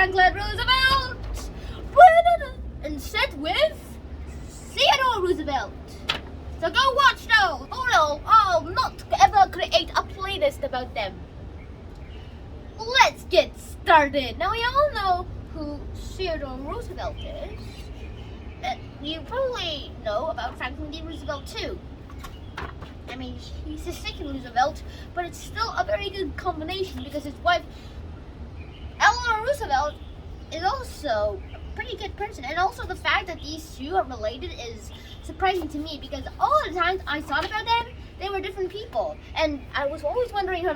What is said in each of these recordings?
Franklin Roosevelt, instead with Theodore Roosevelt. So go watch those. Oh no, I'll not ever create a playlist about them. Let's get started. Now we all know who Theodore Roosevelt is. You probably know about Franklin D. Roosevelt too. I mean, he's the second Roosevelt, but it's still a very good combination because his wife, Eleanor Roosevelt, is also a pretty good person. And also the fact that these two are related is surprising to me because all the times I thought about them, they were different people. And I was always wondering her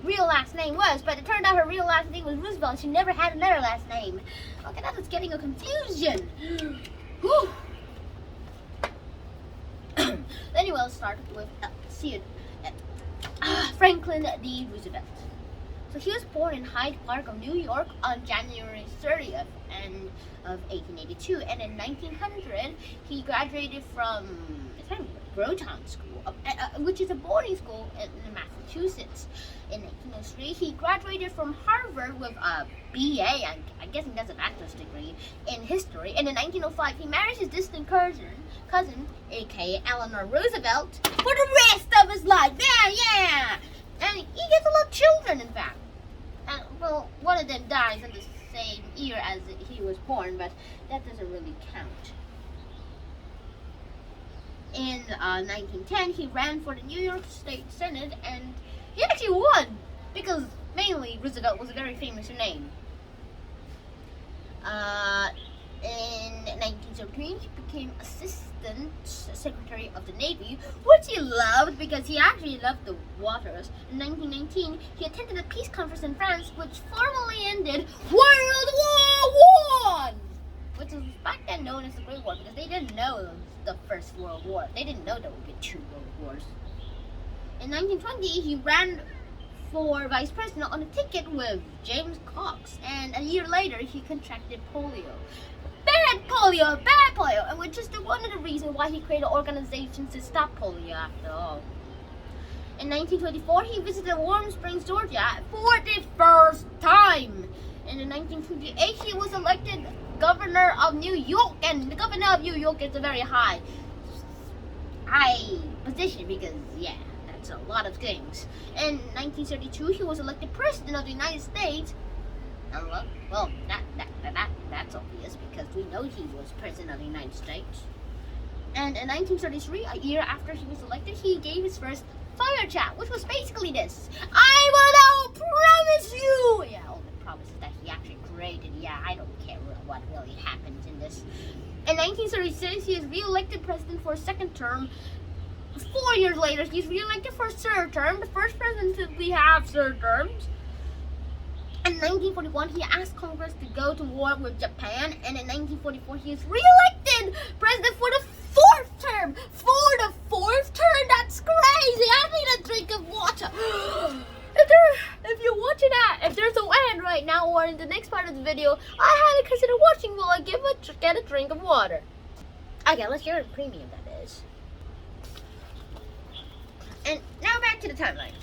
real last name was, but it turned out her real last name was Roosevelt. She never had another last name. Okay, that was getting a confusion. Whew. Anyway, let's start with Franklin D. Roosevelt. So he was born in Hyde Park of New York on January 30th of 1882, and in 1900 he graduated from Groton School, which is a boarding school in Massachusetts. In 1903, he graduated from Harvard with a BA, I'm guessing that's a bachelor's degree, in history. And in 1905, he married his distant cousin, aka Eleanor Roosevelt, for the rest of his life. Yeah! And he gets a lot of children, in fact. And, well, one of them dies in the same year as he was born, but that doesn't really count. In 1910, he ran for the New York State Senate, and he actually won, because mainly Roosevelt was a very famous name. In 1917, he became Assistant Secretary of the Navy, which he loved because he actually loved the waters. In 1919, he attended a peace conference in France, which formally ended World War I, which was back then known as the Great War because they didn't know the First World War. They didn't know there would be 2 World Wars. In 1920, he ran for vice president on a ticket with James Cox, and a year later, he contracted polio. Bad polio, and which is one of the reasons why he created organizations to stop polio after all. In 1924, he visited Warm Springs, Georgia for the first time. And in 1928, he was elected governor of New York, and the governor of New York is a very high position because, yeah, that's a lot of things. In 1932, he was elected president of the United States. Well, that's obvious because we know he was president of the United States. And in 1933, a year after he was elected, he gave his first fire chat, which was basically this: I will now promise you. Yeah, all the promises that he actually created. Yeah, I don't care what really happens in this. In 1936, he is re-elected president for a second term. 4 years later, he's re-elected for a third term. The first president to have third terms. In 1941, he asked Congress to go to war with Japan, and in 1944, he is re-elected president for the 4th term. For the 4th term? That's crazy! I need a drink of water. If you're watching that, if there's no ad right now or in the next part of the video, I highly consider watching while I get a drink of water. Okay, let's hear the premium that is. And now back to the timeline.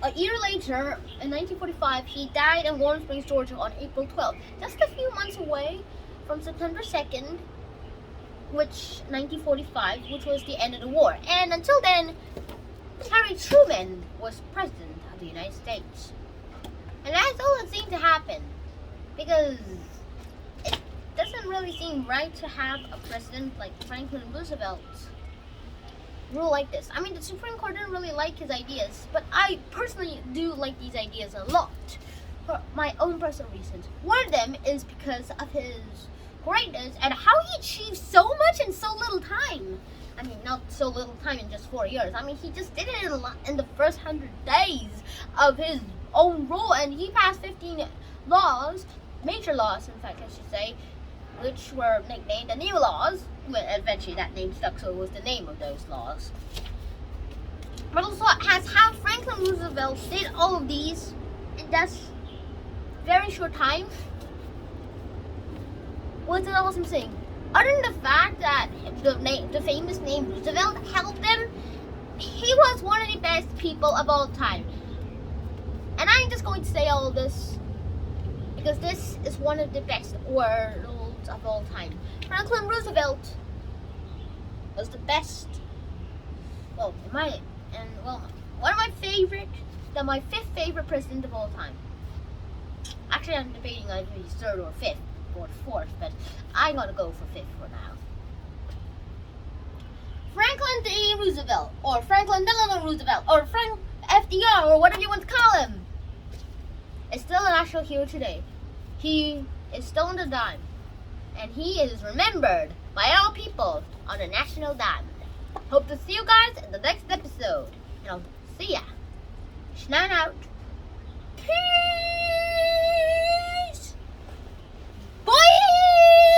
A year later, in 1945, he died in Warm Springs, Georgia on April 12th, just a few months away from September 2nd, 1945, which was the end of the war. And until then, Harry Truman was president of the United States. And that's all that seemed to happen, because it doesn't really seem right to have a president like Franklin Roosevelt rule like this. I mean, the Supreme Court didn't really like his ideas, but I personally do like these ideas a lot for my own personal reasons. One of them is because of his greatness and how he achieved so much in so little time. I mean, not so little time in just 4 years. I mean, he just did it in the first 100 days of his own rule, and he passed 15 laws, major laws, in fact, I should say, which were nicknamed the New Laws. Well, eventually that name stuck, so it was the name of those laws. But also, as how Franklin Roosevelt did all of these in that very short time was an awesome thing. Other than the fact that the famous name Roosevelt helped him, he was one of the best people of all time. And I'm just going to say all this because this is one of the best words of all time. Franklin Roosevelt was the best. Well, one of my favorite, my fifth favorite president of all time. Actually, I'm debating either he's third or fifth or fourth, but I'm gonna go for fifth for now. Franklin D. Roosevelt, or Franklin Delano Roosevelt, or Frank FDR, or whatever you want to call him, is still a national hero today. He is still on the dime, and he is remembered by all people on the national dime. Hope to see you guys in the next episode, and I'll see ya. Schnan out. Peace.